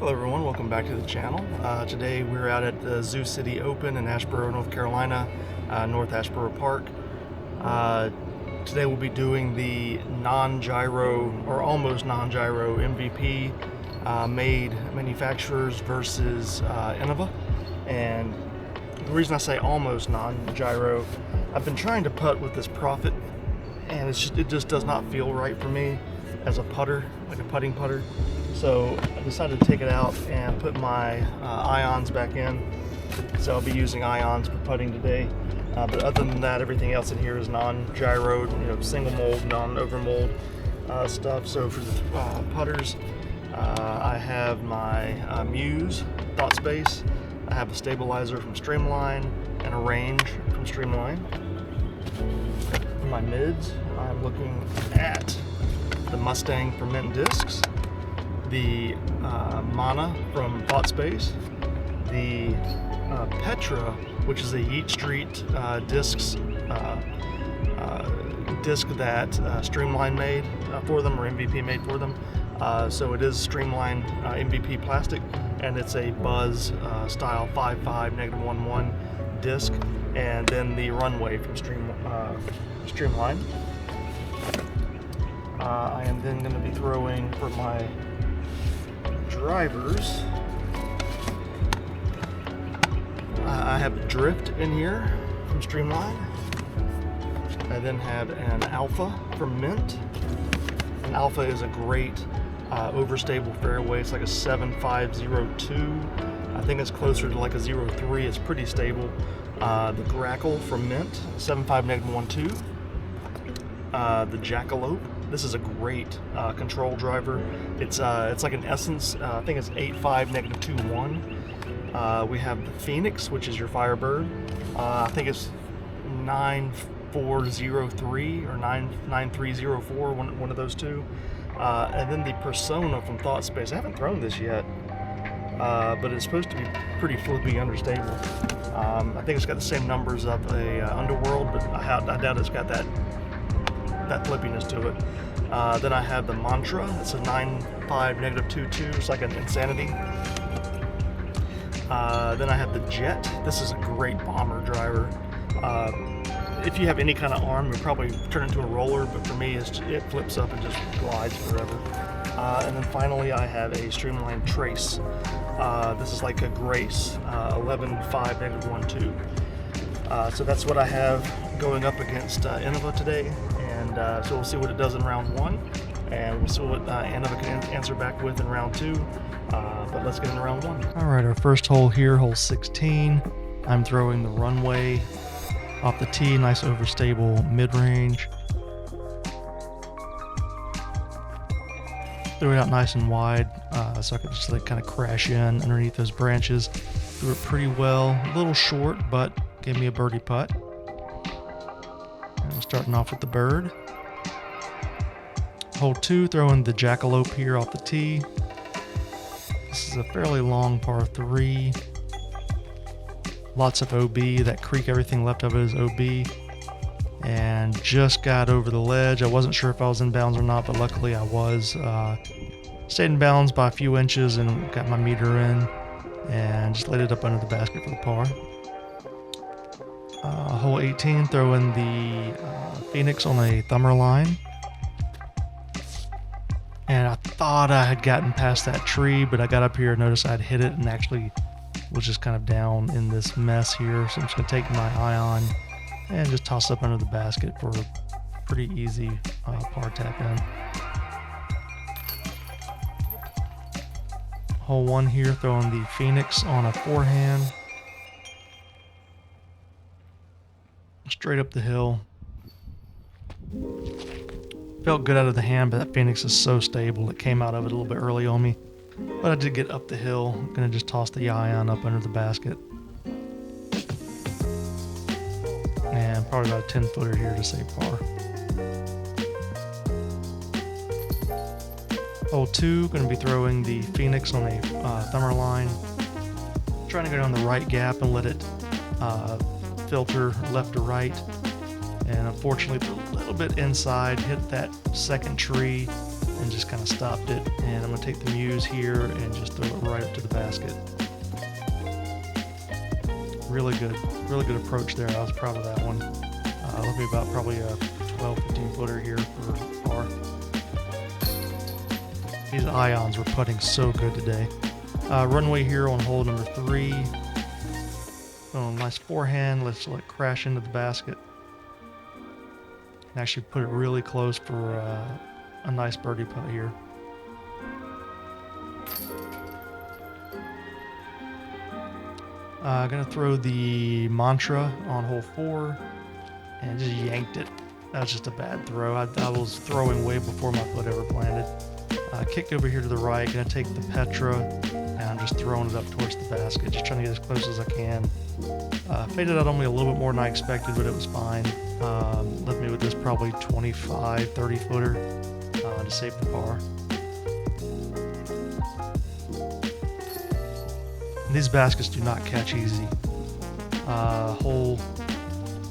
Hello everyone, welcome back to the channel. Today we're out at the Zoo City Open in Asheboro, North Carolina, North Asheboro Park. Today we'll be doing the non-gyro or almost non-gyro MVP made manufacturers versus Innova. And the reason I say almost non-gyro, I've been trying to putt with this Profit and it just does not feel right for me as a putter, like a putting putter. So I decided to take it out and put my ions back in. So I'll be using ions for putting today. But other than that, everything else in here is non-gyro, single mold, non-over mold stuff. So for the putters, I have my Muse Thought Space. I have a stabilizer from Streamline and a range from Streamline. For my mids, I'm looking at the Mustang from Mint Discs, the Mana from Thought Space, the Petra, which is a Yeet Street Discs disc that Streamline made for them, or MVP made for them. So it is Streamline MVP plastic, and it's a Buzz style 5.5 -1.1 disc, and then the Runway from Streamline. I am then going to be throwing for my drivers. I have Drift in here from Streamline. I then have an Alpha from Mint. An Alpha is a great overstable fairway. It's like a 7.502. I think it's closer to like a 0.3. It's pretty stable. The Grackle from Mint, 7.5 -1.2. The Jackalope. This is a great control driver. It's like an Essence. I think it's 8.5 -2.1. We have the Phoenix, which is your Firebird. I think it's 9.403 or 9.9304, one of those two. And then the Persona from Thought Space. I haven't thrown this yet, but it's supposed to be pretty flippy, understable. I think it's got the same numbers of a Underworld, but I doubt it's got that flippiness to it. Then I have the Mantra. It's a 9.5 -2.2. It's like an Insanity. Then I have the Jet. This is a great bomber driver. If you have any kind of arm, you'll probably turn into a roller, but for me, it flips up and just glides forever. And then finally, I have a Streamline Trace. This is like a Grace, 11.5 -1.2. So that's what I have going up against Innova today. And so we'll see what it does in round one, and we'll see what Innova can answer back with in round two. But let's get into round one. All right, our first hole here, hole 16. I'm throwing the Runway off the tee, nice overstable mid-range. Threw it out nice and wide, so I could just like kind of crash in underneath those branches. Threw it pretty well, a little short, but gave me a birdie putt. And I'm starting off with the bird. Hole 2, throwing the Jackalope here off the tee. This is a fairly long par 3. Lots of OB. That creek, everything left of it is OB. And just got over the ledge. I wasn't sure if I was in bounds or not, but luckily I was. Stayed in bounds by a few inches and got my meter in. And just laid it up under the basket for the par. Hole 18, throwing the Phoenix on a thumber line. And I thought I had gotten past that tree, but I got up here and noticed I'd hit it and actually was just kind of down in this mess here. So I'm just going to take my ion and just toss up under the basket for a pretty easy par tap in. Hole 1 here, throwing the Phoenix on a forehand. Straight up the hill. Felt good out of the hand, but that Phoenix is so stable. It came out of it a little bit early on me. But I did get up the hill. I'm going to just toss the ion up under the basket. And probably about a 10-footer here to save par. Hole 2, going to be throwing the Phoenix on a thumber line. Trying to go down the right gap and let it filter left to right. And unfortunately, a little bit inside, hit that second tree and just kind of stopped it. And I'm going to take the Muse here and just throw it right basket. Really good approach there. I was proud of that one. Looking about probably a 12-15 footer here for par. These ions were putting so good today. Runway here on hole number 3. Oh, nice forehand. Let's let it crash into the basket. And actually put it really close for a nice birdie putt here. Gonna throw the mantra on hole 4 and just yanked it. That was just a bad throw. I was throwing way before my foot ever planted. Kicked over here to the right. Gonna take the Petra and I'm just throwing it up towards the basket. Just trying to get as close as I can. Faded out on me a little bit more than I expected, but it was fine. Left me with this probably 25, 30 footer to save the par. These baskets do not catch easy. Hole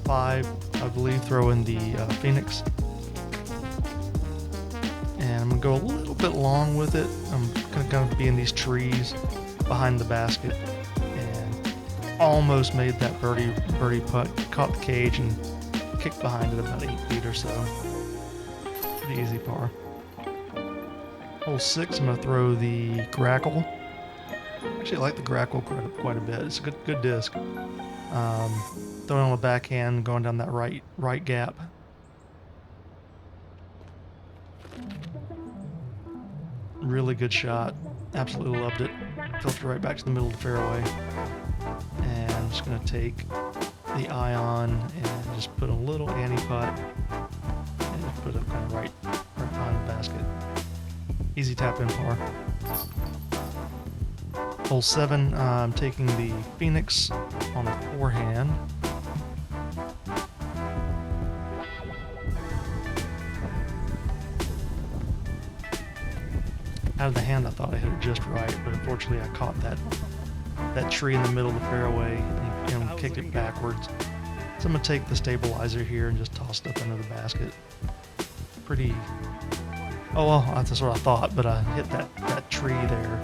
5, I believe, throw in the Phoenix. And I'm going to go a little bit long with it. I'm going to kind of be in these trees behind the basket. And almost made that birdie putt. Caught the cage and kicked behind it about 8 feet or so. Pretty easy par. Hole 6, I'm going to throw the Grackle. Actually, I like the Grackle quite a bit. It's a good disc. Throwing on the backhand, going down that right gap. Really good shot. Absolutely loved it. Filtered right back to the middle of the fairway. And I'm just going to take the ion and just put a little anti-putt and just put it kind of right behind the basket. Easy tap in par. Hole 7, I'm taking the Phoenix on the forehand. Out of the hand, I thought I hit it just right, but unfortunately I caught that tree in the middle of the fairway and kicked it backwards. So I'm going to take the stabilizer here and just toss it up into the basket. Pretty... Oh well, that's what I thought, but I hit that tree there.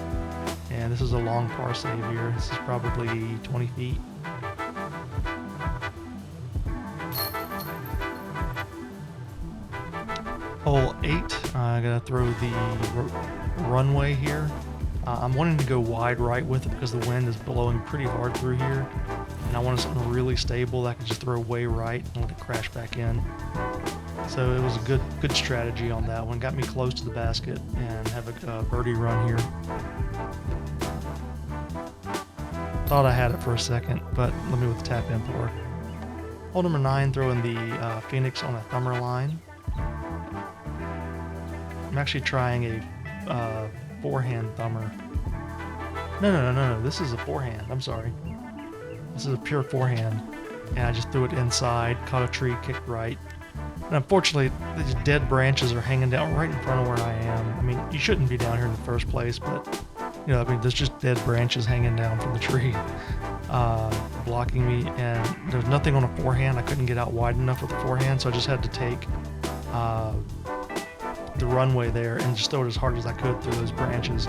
And this is a long par save here. This is probably 20 feet. Hole 8, I'm going to throw the runway here. I'm wanting to go wide right with it because the wind is blowing pretty hard through here. And I wanted something really stable that I could just throw way right and let it crash back in. So it was a good strategy on that one. Got me close to the basket and have a birdie run here. Thought I had it for a second, but let me with the tap in par. Hole number 9, throwing the Phoenix on a thumber line. I'm actually trying a forehand thumber. No. This is a forehand. I'm sorry. This is a pure forehand. And I just threw it inside, caught a tree, kicked right. And unfortunately, these dead branches are hanging down right in front of where I am. I mean, you shouldn't be down here in the first place, but you know, I mean, there's just dead branches hanging down from the tree, blocking me, and there's nothing on a forehand. I couldn't get out wide enough with the forehand, so I just had to take the runway there and just throw it as hard as I could through those branches.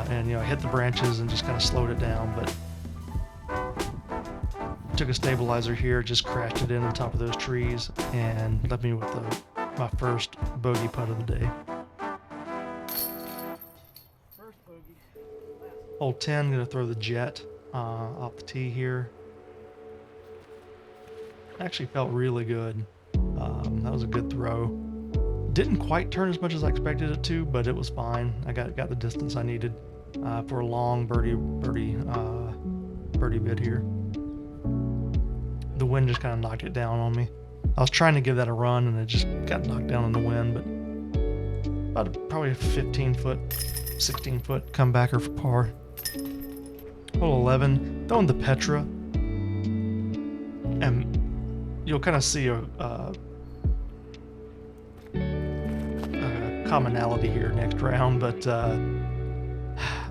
And you know, I hit the branches and just kind of slowed it down, but took a stabilizer here, just crashed it in on top of those trees, and left me with my first bogey putt of the day. Hole 10, going to throw the jet off the tee here. Actually felt really good. That was a good throw. Didn't quite turn as much as I expected it to, but it was fine. I got the distance I needed for a long birdie bid here. The wind just kind of knocked it down on me. I was trying to give that a run, and it just got knocked down in the wind, but probably a 15-foot, 16-foot comebacker for par. Hole 11, throwing the Petra, and you'll kind of see a commonality here next round, but I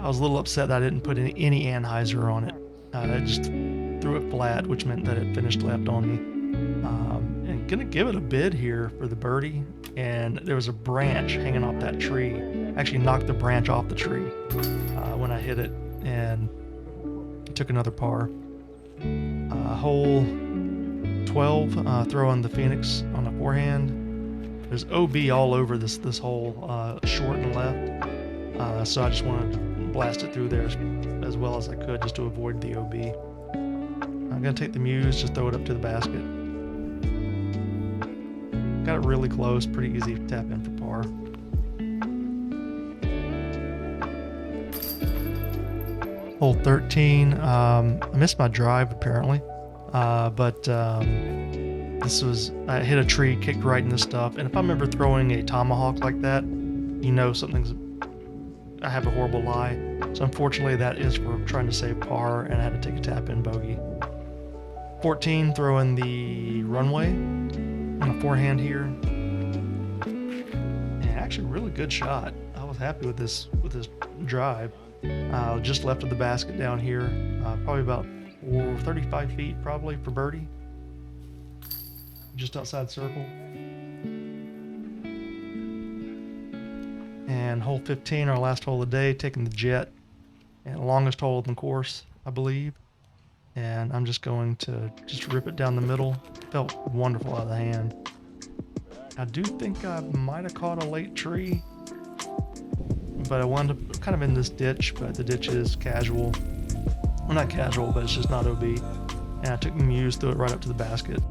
was a little upset that I didn't put any anhyzer on it. I just threw it flat, which meant that it finished left on me. And gonna give it a bid here for the birdie, and there was a branch hanging off that tree. Actually knocked the branch off the tree when I hit it. and took another par. Hole 12, throwing the Phoenix on the forehand. There's OB all over this hole, short and left. So I just wanted to blast it through there as well as I could, just to avoid the OB. I'm gonna take the Muse, just throw it up to the basket. Got it really close, pretty easy to tap in for par. Hole 13, I missed my drive apparently, but this was, I hit a tree, kicked right in this stuff, and if I remember throwing a tomahawk like that, you know I have a horrible lie. So unfortunately that is for trying to save par, and I had to take a tap in bogey. 14, throwing the runway on a forehand here. And actually really good shot. I was happy with this drive. Just left of the basket down here, probably about 35 feet probably for birdie. Just outside circle. And hole 15, our last hole of the day, taking the jet, and longest hole in the course, I believe. And I'm just going to just rip it down the middle. Felt wonderful out of the hand. I do think I might have caught a late tree, but I wound up kind of in this ditch, but the ditch is casual. Well, not casual, but it's just not OB. And I took the Muse, threw it right up to the basket.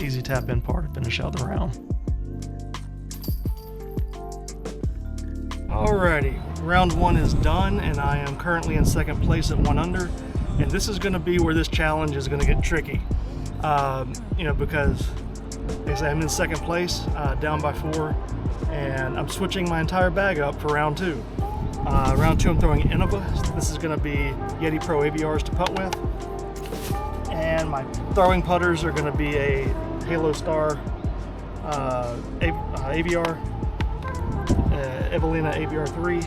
Easy tap in par to finish out the round. Alrighty, round one is done, and I am currently in second place at 1 under. And this is going to be where this challenge is going to get tricky. Because like I say, I'm in second place, down by 4, and I'm switching my entire bag up for round 2. Round 2, I'm throwing Innova. This is going to be Yeti Pro AVRs to putt with. And my throwing putters are going to be a Halo Star AVR, Evelina AVR 3,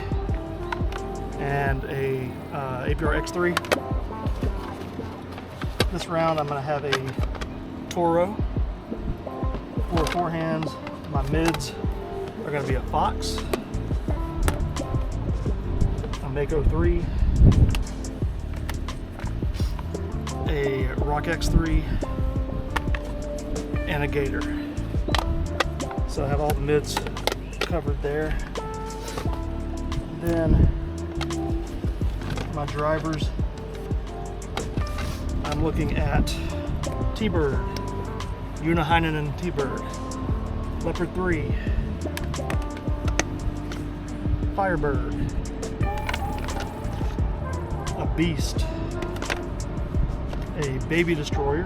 and a AVR X3. This round I'm going to have a Toro for forehands. My mids are going to be a Fox, a Mako 3, a Rock X3, and a Gator. So I have all the mids covered there. Then my drivers, I'm looking at T-Bird, Unaheinen and T-Bird, Leopard 3, Firebird, a Beast, a Baby Destroyer,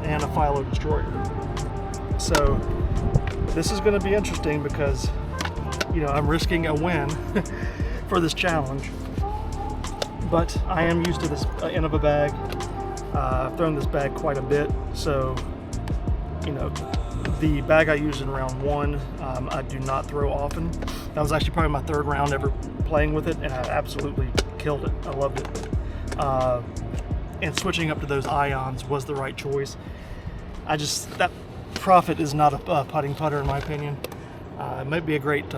and a Philo Destroyer. So this is going to be interesting because, I'm risking a win for this challenge. But I am used to this Innova bag. I've thrown this bag quite a bit, so the bag I used in round 1, I do not throw often. That was actually probably my 3rd round ever playing with it, and I absolutely killed it. I loved it. And switching up to those ions was the right choice. That Profit is not a putting putter in my opinion. It might be a great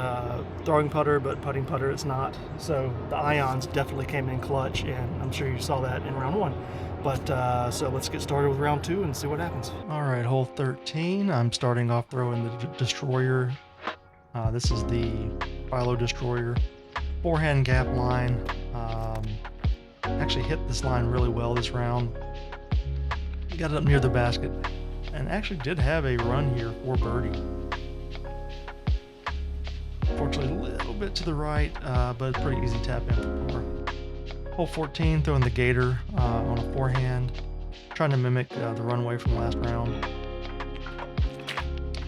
throwing putter, but putting putter it's not. So the ions definitely came in clutch, and I'm sure you saw that in round 1. But so let's get started with round 2 and see what happens. All right, hole 13. I'm starting off throwing the Destroyer. This is the Philo Destroyer. Forehand gap line. Actually hit this line really well this round. Got it up near the basket, and actually did have a run here for birdie. Fortunately, a little bit to the right, but it's pretty easy tap in for par. Hole 14, throwing the Gator on a forehand, trying to mimic the runway from last round.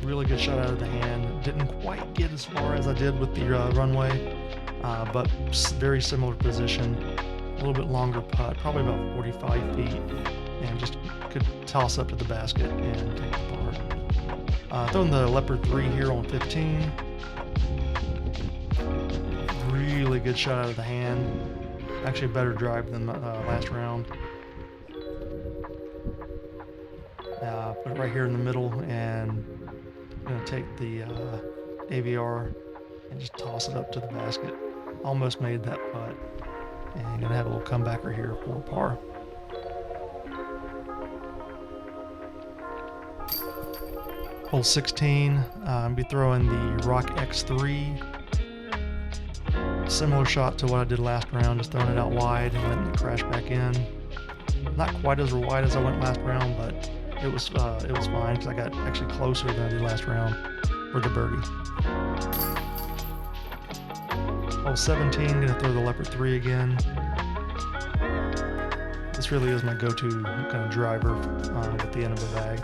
Really good shot out of the hand. Didn't quite get as far as I did with the runway, but very similar position. A little bit longer putt, probably about 45 feet, and just could toss up to the basket and take the par. Throwing the Leopard 3 here on 15. Really good shot out of the hand. Actually a better drive than last round. Put it right here in the middle, and I'm going to take the AVR and just toss it up to the basket. Almost made that putt, and gonna have a little comebacker here for par. Hole 16, I'll be throwing the Rock X3. Similar shot to what I did last round, just throwing it out wide and letting it crash back in. Not quite as wide as I went last round, but it was fine because I got actually closer than I did last round for the birdie. Hole 17, gonna throw the Leopard 3 again. This really is my go-to kind of driver with the Innova bag.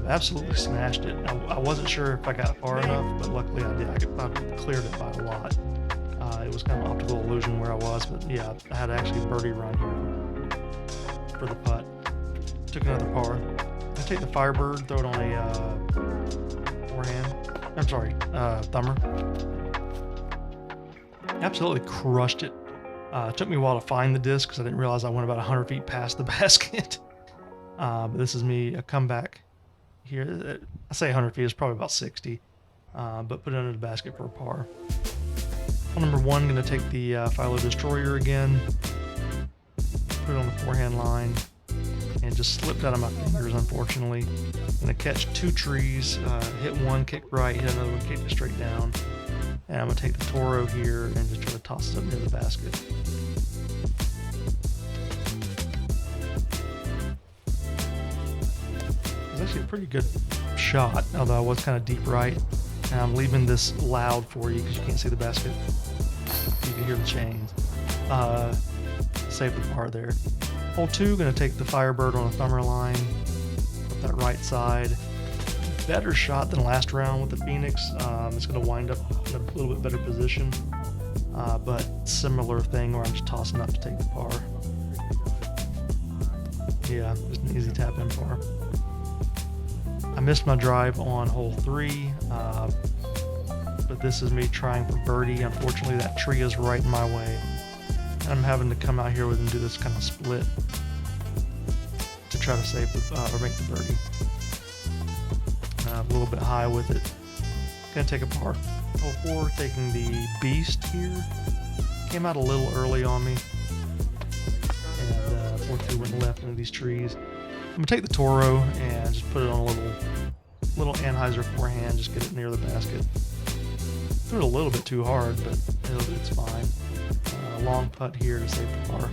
Absolutely smashed it. I wasn't sure if I got far enough, but luckily I did. I cleared it by a lot. It was kind of an optical illusion where I was, but yeah, I had actually a birdie run here for the putt. Took another par. I take the Firebird, throw it on a forehand. I'm sorry, thumber. Absolutely crushed it. It took me a while to find the disc because I didn't realize I went about 100 feet past the basket. But this is me, a comeback here. I say 100 feet, it's probably about 60. But put it under the basket for a par. Hole number 1, going to take the Philo Destroyer again. Put it on the forehand line. And just slipped out of my fingers, unfortunately. Going to catch 2 trees, hit one, kick right, hit another one, kick it straight down. And I'm going to take the Toro here and just try to toss it up near the basket. It was actually a pretty good shot, although I was kind of deep right. And I'm leaving this loud for you because you can't see the basket. You can hear the chains. Save the par there. Hole 2, going to take the Firebird on a thumber line. Up that right side. Better shot than last round with the Phoenix. It's going to wind up in a little bit better position. But similar thing where I'm just tossing up to take the par. Yeah, just an easy tap in par. I missed my drive on hole 3, but this is me trying for birdie. Unfortunately, that tree is right in my way. And I'm having to come out here with and do this kind of split to try to save the, or make the birdie. A little bit high with it. Gonna take a par. Hole 4, taking the Beast here. Came out a little early on me. And 4-2 went left into these trees. I'm gonna take the Toro and just put it on a little Anheuser forehand, just get it near the basket. Threw it a little bit too hard, but it's fine. Long putt here to save the par.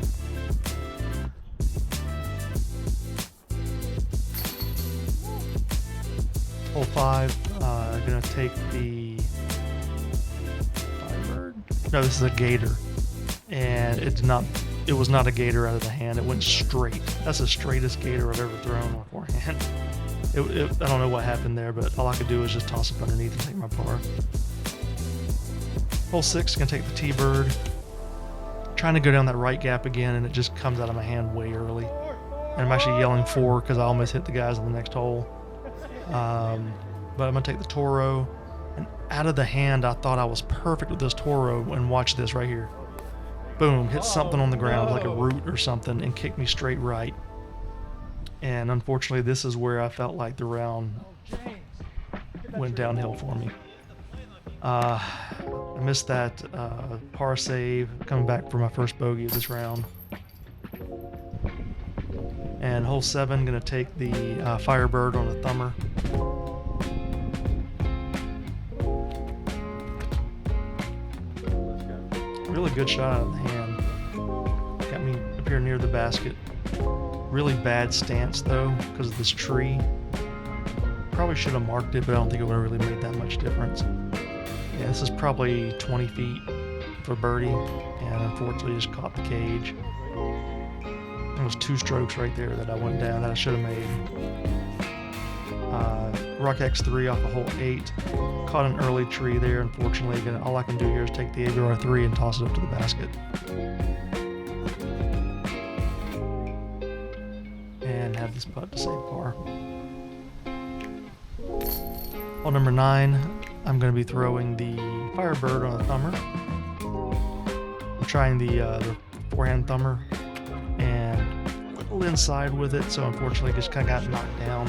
Hole 5, gonna take the Firebird. No, this is a Gator, and it was not a Gator out of the hand. It went straight. That's the straightest Gator I've ever thrown on a forehand. I don't know what happened there, but all I could do was just toss it underneath and take my par. Hole 6, gonna take the T-Bird. Trying to go down that right gap again, and it just comes out of my hand way early. And I'm actually yelling 4 because I almost hit the guys on the next hole. But I'm gonna take the Toro, and out of the hand, I thought I was perfect with this Toro, and watch this right here. Boom, hit something on the ground like a root or something and kicked me straight right. And unfortunately, this is where I felt like the round went downhill for me. I missed that par save coming back for my first bogey of this round. And hole 7, gonna take the Firebird on the thumber. Really good shot out of the hand. Got me up here near the basket. Really bad stance though because of this tree. Probably should have marked it, but I don't think it would have really made that much difference. Yeah, this is probably 20 feet for birdie, and unfortunately just caught the cage. It was 2 strokes right there that I went down that I should have made. Rock X3 off of hole 8. Caught an early tree there, unfortunately. All I can do here is take the ABR3 and toss it up to the basket. And have this putt to save par. Hole number 9, I'm going to be throwing the Firebird on the thumber. I'm trying the forehand thumber and a little inside with it, so unfortunately just kind of got knocked down.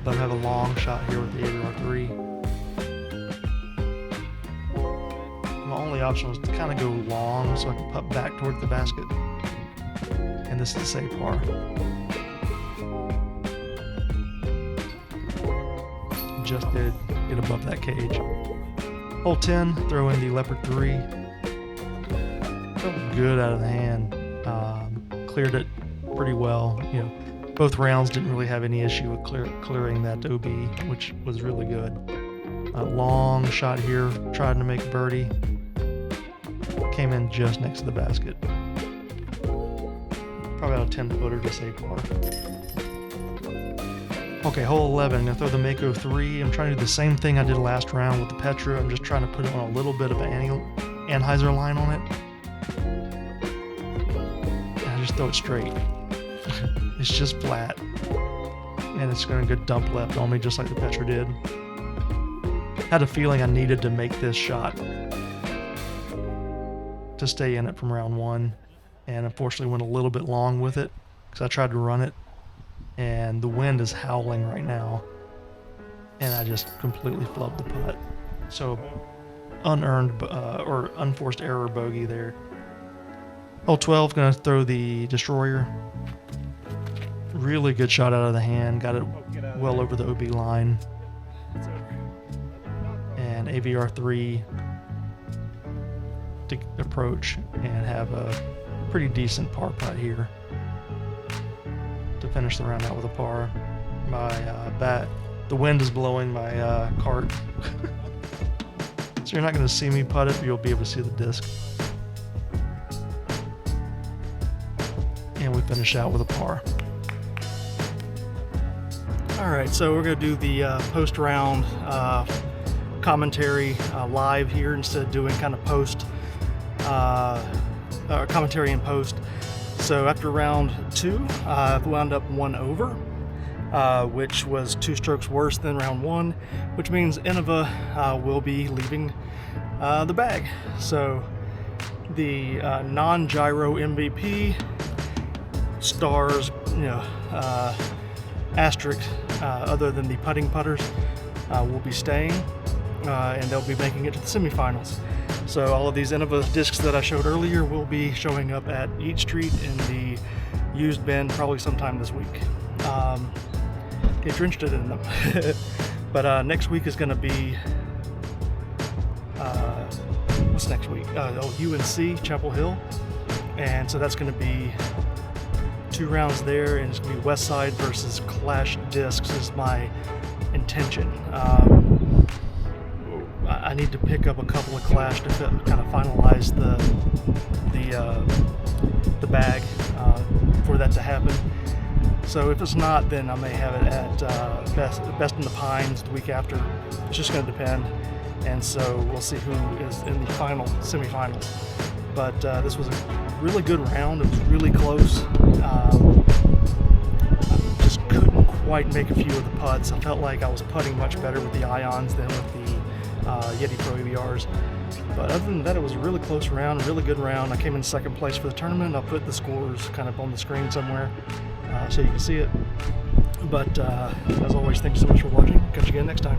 But I have a long shot here with the ABR3. My only only option was to kind of go long so I could putt back towards the basket. And this is a safe par. Just did get above that cage. Hole 10, throw in the Leopard 3. Felt good out of the hand. Cleared it pretty well. You know, both rounds didn't really have any issue with clearing that OB, which was really good. A long shot here, tried to make a birdie. Came in just next to the basket. Probably about a 10-footer to save par. Okay, hole 11, I'm gonna throw the Mako 3. I'm trying to do the same thing I did last round with the Petra. I'm just trying to put it on a little bit of an Anheuser line on it. And I just throw it straight. It's just flat. And it's gonna go dump left on me just like the Petra did. Had a feeling I needed to make this shot to stay in it from round 1. And unfortunately went a little bit long with it because I tried to run it. And the wind is howling right now, and I just completely flubbed the putt. So unearned or unforced error bogey there. Hole 12, gonna throw the Destroyer. Really good shot out of the hand, got it well over the OB line. And AVR 3 to approach and have a pretty decent par putt here to finish the round out with a par. My the wind is blowing my cart. So you're not going to see me putt it, but you'll be able to see the disc. And we finish out with a par. Alright, so we're going to do the post-round commentary live here instead of doing kind of post commentary in post. So after round 2, I wound up 1 over, which was 2 strokes worse than round 1, which means Innova will be leaving the bag. So the non-gyro MVP stars, asterisk, other than the putting putters, will be staying, and they'll be making it to the semifinals. So all of these Innova discs that I showed earlier will be showing up at Yeet Street in the used bin probably sometime this week, if you're interested in them. But next week is going to be, what's next week? UNC, Chapel Hill. And so that's going to be 2 rounds there, and it's going to be Westside versus Clash Discs is my intention. I need to pick up a couple of Clash to kind of finalize the bag for that to happen. So if it's not, then I may have it at Best in the Pines the week after. It's just going to depend, and so we'll see who is in the semifinals. But this was a really good round. It was really close. I just couldn't quite make a few of the putts. I felt like I was putting much better with the Ions than with the Yeti Pro AVRs. But other than that, it was a really close round, a really good round. I came in 2nd place for the tournament. I'll put the scores kind of on the screen somewhere so you can see it. But as always, thanks so much for watching. Catch you again next time.